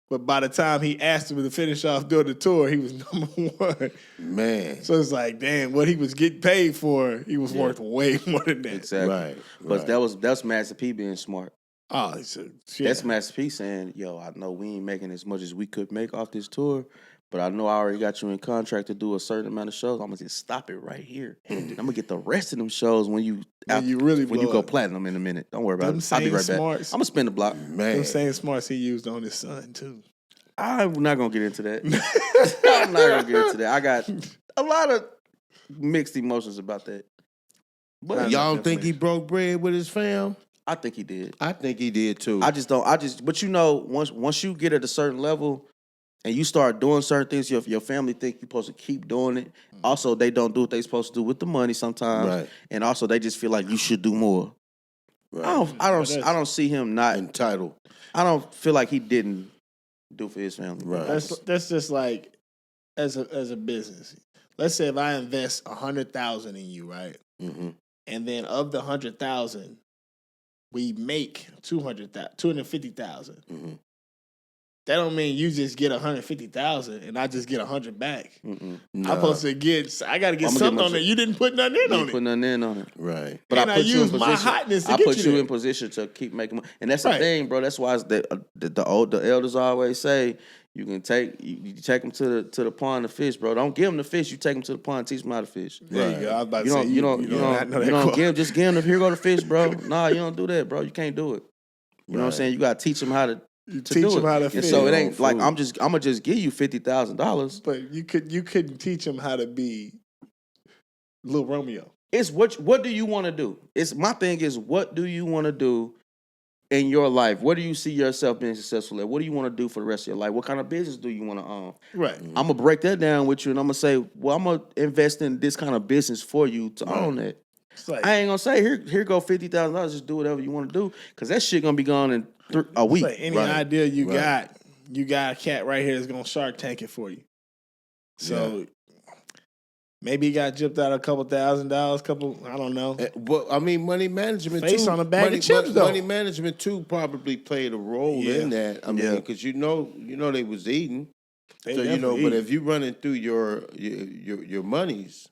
But by the time he asked him to finish off doing the tour, he was number one. Man. So it's like, damn, what he was getting paid for, he was worth way more than that. Exactly. Right. But that's Master P being smart. Oh, That's Master P saying, yo, I know we ain't making as much as we could make off this tour, but I know I already got you in contract to do a certain amount of shows. I'm gonna just stop it right here. I'm gonna get the rest of them shows when you go platinum in a minute. Don't worry about it. I'll be right back. I'm gonna spin the block. Man. Them same smarts he used on his son too. I'm not gonna get into that. I'm not gonna get into that. I got a lot of mixed emotions about that. But y'all don't think he broke bread with his fam? I think he did. I think he did too. But once you get at a certain level and you start doing certain things, your family think you're supposed to keep doing it. Also, they don't do what they're supposed to do with the money sometimes. Right. And also they just feel like you should do more. Right. I don't see him not entitled. I don't feel like he didn't do for his family. Right. That's just like as a business. Let's say if I invest $100,000 in you, right? Mm-hmm. And then of the $100,000, we make $250,000. Mm-hmm. That don't mean you just get $150,000 and I just get $100 back. Mm-mm. I'm supposed to I got to get something on it. You didn't put nothing in on it. Put nothing in on it. Right. But and I put you in my position. hotness to I get put you there. in position to keep making money, and that's the thing, bro. That's why the elders always say you can take them to the pond to fish, bro. Don't give them the fish. You take them to the pond, teach them how to fish. There you go. I was about to say you don't give them here go to fish, bro. Nah, you don't do that, bro. You can't do it. You know what I'm saying? You gotta teach them how to. Teach them how to fish. And so it ain't like I'm gonna just give you $50,000. But you couldn't teach them how to be Lil Romeo. It's what do you want to do? It's my thing is what do you want to do in your life, where do you see yourself being successful at? What do you want to do for the rest of your life? What kind of business do you want to own? Right. I'm going to break that down with you, and I'm going to say, well, I'm going to invest in this kind of business for you to own that. Like, I ain't going to say, here go $50,000, just do whatever you want to do, because that shit going to be gone in a week. like any idea you got a cat right here that's going to Shark Tank it for you. So maybe he got gypped out $2,000, I don't know. Well, I mean, money management Face too. on a bag of chips, though. Money management too probably played a role in that. I mean, because you know they was eating. But if you running through your monies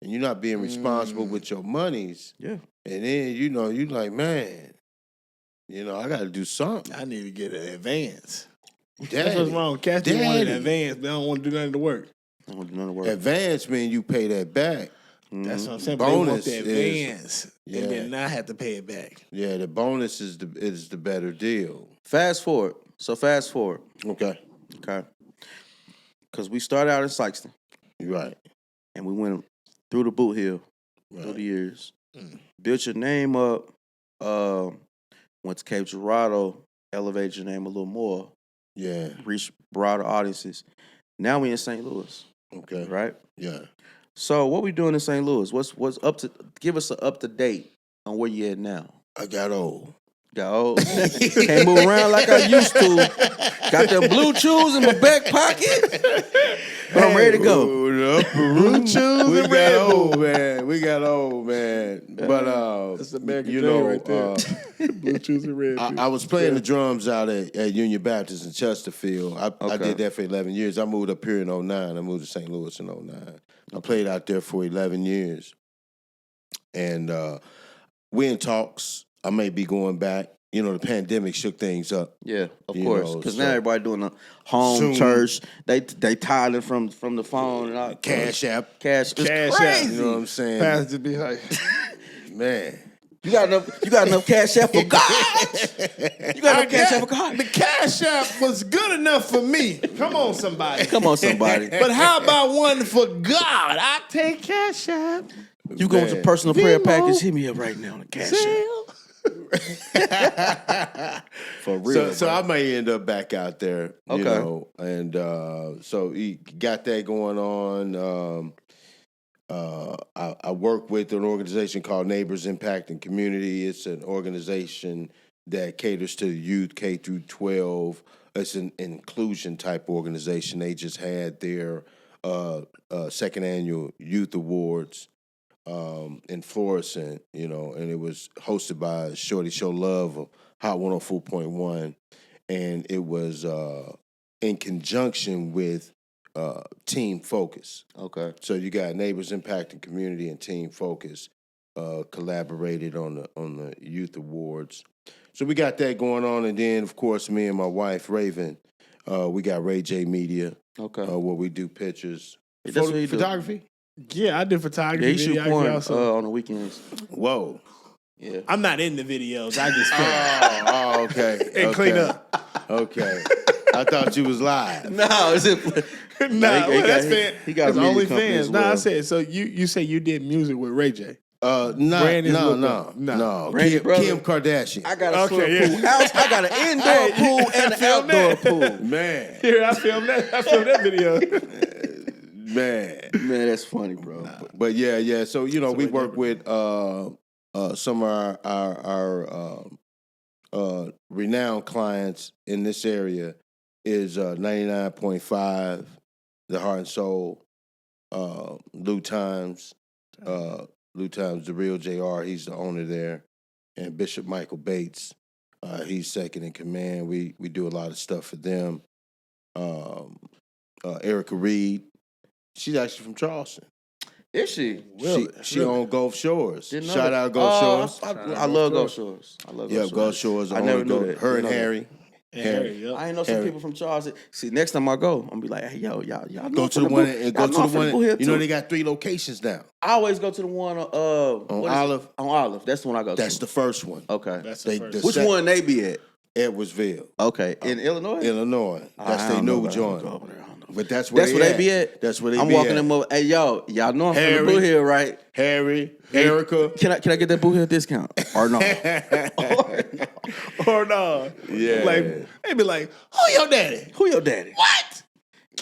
and you're not being responsible with your monies, and then you like, man, I got to do something. I need to get an advance. Daddy, that's what's wrong. Cats do want an advance, but they don't want to do nothing to work. Advance means you pay that back. That's what I'm saying. Bonus they want the advance and then not have to pay it back. Yeah, the bonus is the better deal. Fast forward. Okay. Because we started out in Sikeston. Right. And we went through the boot hill through the years. Built your name up. Went to Cape Girardeau. Elevated your name a little more. Yeah. Reached broader audiences. Now we in St. Louis. Okay. Right? Yeah. So what we doing in St. Louis? What's up to? Give us an up to date on where you at now. I got old. Can't move around like I used to. Got them blue chews in my back pocket. I'm ready to go. Blue chews and Red Bull, man. We got old, man. But that's American dream right there. Blue chews and Red Bull. I was playing the drums out at Union Baptist in Chesterfield. I did that for 11 years. I moved up here in 2009. I moved to St. Louis in 2009. I played out there for 11 years. And we in talks. I may be going back. The pandemic shook things up. Yeah, of course. Because now everybody doing a home Zoom. Church. They tiling from the phone and all. Cash app. Cash crazy. App. You know what I'm saying? Pastor be like, man. You got enough cash app for God? You got enough cash app for God? The cash app was good enough for me. Come on, somebody. But how about one for God? I take cash app. You going to personal prayer package? Hit me up right now on the cash app. For real. So I may end up back out there. Okay. And so he got that going on. I work with an organization called Neighbors Impacting Community. It's an organization that caters to youth K through 12. It's an inclusion type organization. They just had their second annual Youth Awards in Florissant, and it was hosted by Shorty Show Love of Hot 104.1, and it was in conjunction with Team Focus. Okay. So you got Neighbors Impacting Community and Team Focus collaborated on the Youth Awards. So we got that going on, and then of course me and my wife Raven, we got RayJay Media. Okay. Where we do pictures, photography. Yeah, I do photography. Yeah, he shoot porn on the weekends. Whoa. Yeah. I'm not in the videos. I just film. Okay. And clean up. Okay. I thought you was live. No, is it? That's fan. He got only fans. Nah, I said so. You say you did music with RayJay? No. Kim Kardashian. I got a swimming pool. I got an indoor pool and an outdoor pool. Man. Here, I filmed that video. Man, that's funny, bro. But yeah. So we work with some of our renowned clients in this area is 99.5, The Heart and Soul, Lou Times, the real JR. He's the owner there, and Bishop Michael Bates. He's second in command. We do a lot of stuff for them. Erica Reed. She's actually from Charleston. Is she? She on Gulf Shores. Shout out Gulf Shores. I love Gulf Shores. Gulf Shores. I never knew that. Her and Harry. Harry. I ain't know some people from Charleston. See, next time I go, I'm gonna be like, hey, y'all go to the one. Go to the one. They got 3 locations now. I always go to the one on Olive. On Olive. That's the one I go to. That's the first one. Okay. That's the first. Which one they be at? Edwardsville. Okay. In Illinois? Illinois. That's their new joint. But that's where they be at. That's where they I'm be walking at. them over. Hey, y'all know I'm Harry. from the Blue Hill, right? Harry, Erica. Can I get that Blue Hill discount or no? Or no. Yeah. Like, they be like, who your daddy? Who your daddy? What?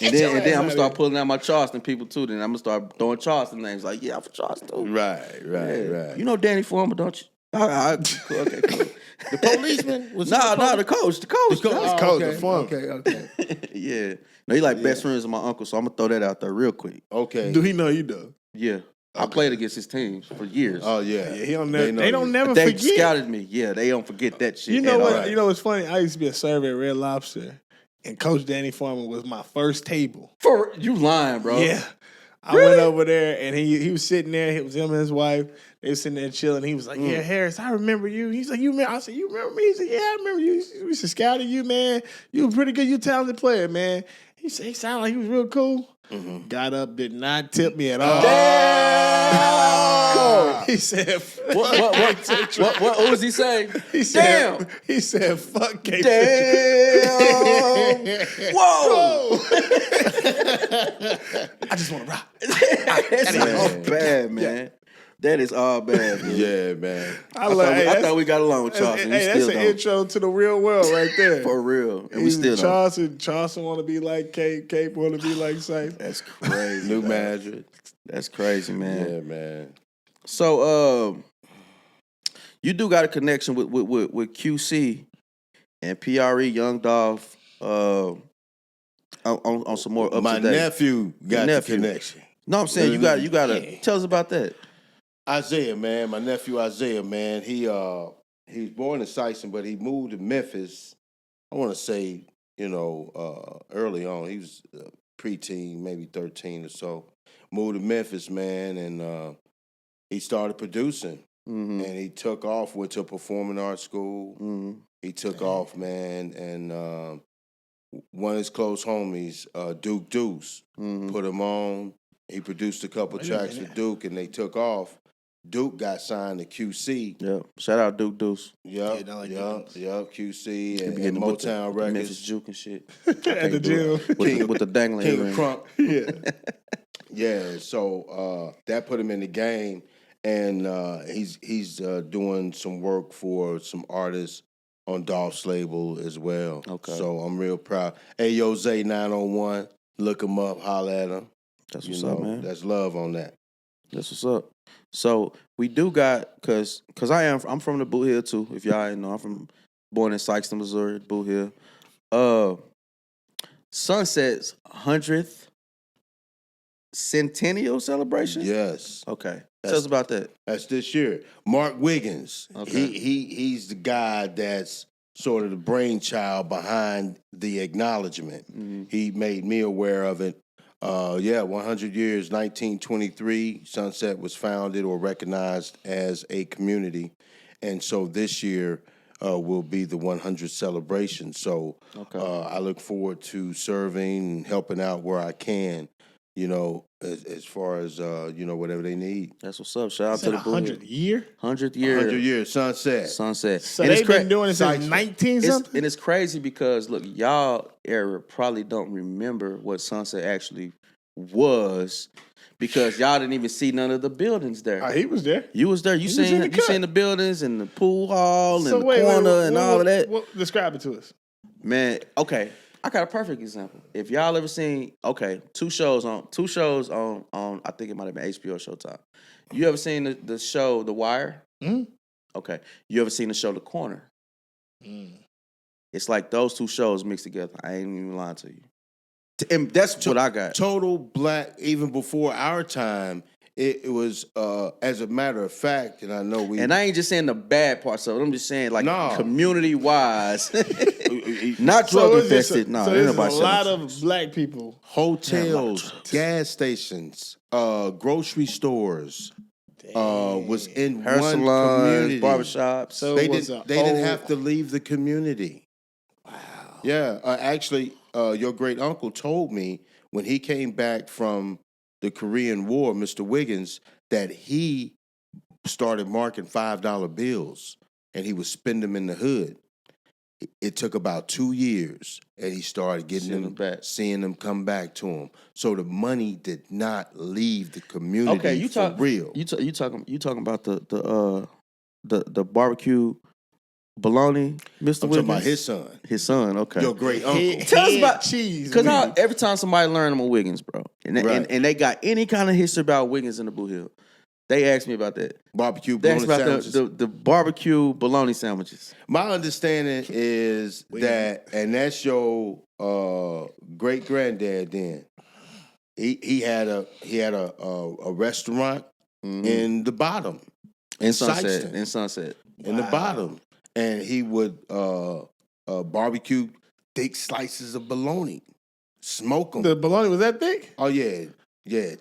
And then I'm gonna start pulling out my Charleston people too. Then I'm gonna start throwing Charleston names. Like, yeah, I'm from Charleston too. Right. You know Danny Foreman, don't you? Okay, cool. The policeman was the coach. The coach. The phone. Okay. Yeah. No, he like best friends with my uncle, so I'm gonna throw that out there real quick. Okay. Do he know you though? Yeah. I played against his teams for years. Oh yeah. He don't never. They don't you. never They forget. scouted me. Yeah, they don't forget that shit. You know what? Right. You know what's funny? I used to be a server at Red Lobster, and Coach Danny Foreman was my first table. For you lying, bro. Yeah. I went over there and he was sitting there. It was him and his wife. They were sitting there chilling. He was like, "Yeah, Harris, I remember you." He's like, "You remember?" I said, "You remember me?" He said, "Yeah, I remember you. We used to scout you, man. You were pretty good. You a talented player, man." He said, "He sounded like he was real cool." Mm-hmm. Got up, did not tip me at all. Damn! He said, What was he saying? He said, Damn! He said, "Fuck K." Damn! Whoa! I just want to rock. That's all bad, man. That is all bad, man. Yeah, man. I thought we got along with Charleston. Hey, that's an intro to the real world right there. For real. And we still don't. Charleston want to be like Cape. Cape want to be like Sikeston. That's crazy. New Majic. That's crazy, man. Yeah, man. So, you do got a connection with QC and PRE Young Dolph on some more up My to date. nephew got the connection. No, I'm saying you got to tell us about that. Isaiah, man, my nephew Isaiah, man, he was born in Sikeston, but he moved to Memphis. I want to say, early on, he was preteen, maybe 13 or so. Moved to Memphis, man, and he started producing. Mm-hmm. And he took off, went to a performing arts school. Mm-hmm. He took off, man, and one of his close homies, Duke Deuce, put him on. He produced a couple tracks with Duke, and they took off. Duke got signed to QC. Yep. Shout out Duke Deuce. Yep, QC and Getting Motown Records. Memphis Juke and shit. At the gym. With the dangling King earring. of Crunk. Yeah. Yeah, so that put him in the game, and he's doing some work for some artists on Dolph's label as well. Okay. So I'm real proud. AYoZa 901, look him up, holla at him. That's what's up, man. That's love on that. That's what's up. So we do got cause I'm from the Boot Hill too. If y'all ain't know, I'm born in Sikeston, Missouri, Boot Hill. Sunset's 100th centennial celebration. Yes. Okay. Tell us about that. That's this year. Mark Wiggins. Okay. He's the guy that's sort of the brainchild behind the acknowledgement. Mm-hmm. He made me aware of it. 100 years, 1923, Sunset was founded or recognized as a community. And so this year will be the 100th celebration. So I look forward to serving and helping out where I can, as far as, whatever they need. That's what's up. Shout out to the Boot Hill. 100 year? 100 year. 100 years, Sunset. So they've been doing it since 19-something? And it's crazy because, look, y'all era probably don't remember what Sunset actually was because y'all didn't even see none of the buildings there. He was there. You was there. You seen the buildings and the pool hall and the wait, corner and all of that. Describe it to us. Man, okay. I got a perfect example. If y'all ever seen, two shows on I think it might have been HBO Showtime. You ever seen the show The Wire? Mm-hmm. Okay. You ever seen the show The Corner? It's like those two shows mixed together. I ain't even lying to you. And that's what I got. Total black, even before our time, it was, as a matter of fact, and I know we... And I ain't just saying the bad parts of it. I'm just saying, community-wise, not drug-infested. No, so there's a lot of black people. Hotels, gas stations, grocery stores was in hair one salons, community. barbershops. So They didn't have to leave the community. Wow. Yeah, actually, your great uncle told me when he came back from the Korean War, Mr. Wiggins, that he started marking $5 bills and he would spend them in the hood. It took about 2 years, and he started seeing them come back to him. So the money did not leave the community real. You talking about the barbecue bologna, Mr. I'm talking about his son. His son, okay. Your great uncle. Tell us about cheese. Because every time somebody learn them Wiggins, bro, and they got any kind of history about Wiggins in the Boot Hill, they asked me about that. Barbecue bologna sandwiches. The barbecue bologna sandwiches. My understanding is that, and that's your great granddad. Then he had a restaurant in the bottom in Sunset. Sikeston. In the bottom, and he would barbecue thick slices of bologna, smoke them. The bologna was that thick? Oh yeah,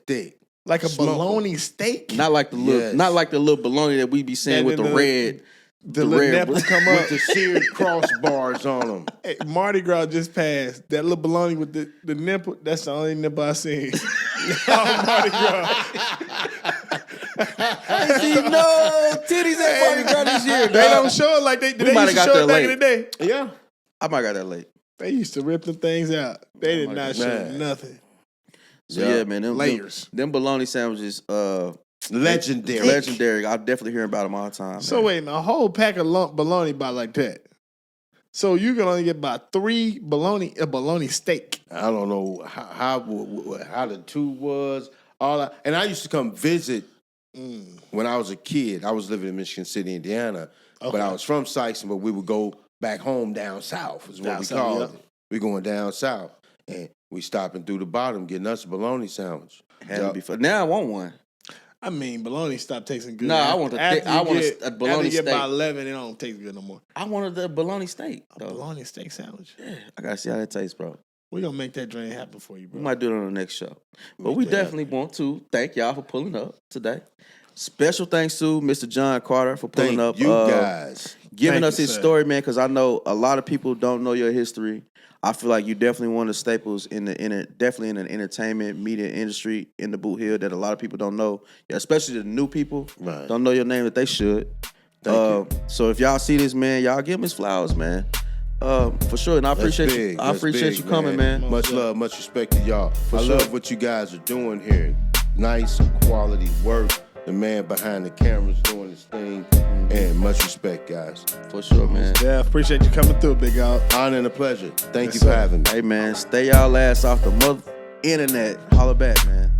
thick. Like a bologna steak? Not like the little bologna that we be seeing with the red. The red nipples come up with the seared crossbars on them. Hey, Mardi Gras just passed. That little bologna with the nipple, that's the only nipple I seen. Mardi Gras. I ain't seen no titties at Mardi Gras this year. They don't show it like they used to show it back in the day. Yeah. I might got that late. They used to rip them things out. They did not show nothing. So yeah, man, them bologna sandwiches, legendary. I'm definitely hearing about them all the time. So wait, a whole pack of bologna about like that. So you can only get about 3 a bologna steak. I don't know how the two was. And I used to come visit when I was a kid. I was living in Michigan City, Indiana, but I was from Sikeston. But we would go back home down south. Is what we called it. We going down south, and we stopping through the bottom getting us a bologna sandwich. Had to be fun. Now I want one. I mean, bologna stopped tasting good. No, I want a bologna steak. After you get about 11, it don't taste good no more. I wanted the bologna steak. A bologna steak sandwich. Yeah, I gotta see how that tastes, bro. We're gonna make that dream happen for you, bro. We might do it on the next show. But we definitely want to thank y'all for pulling up today. Special thanks to Mr. John Carter for pulling up. You guys. Giving us his story, man, because I know a lot of people don't know your history. I feel like you definitely one of the staples in the entertainment media industry in the Boot Hill that a lot of people don't know, especially the new people don't know your name that they should. Thank you. So if y'all see this, man, y'all give him his flowers, man. For sure, and I appreciate you. I appreciate you coming, man. Much love, much respect to y'all. I love what you guys are doing here. Nice quality work. The man behind the camera's doing his thing, and much respect, guys. For sure, man. Yeah, appreciate you coming through, big dog. Honor and a pleasure. Thank you for having me. Hey, man, stay y'all ass off the mother internet. Holla back, man.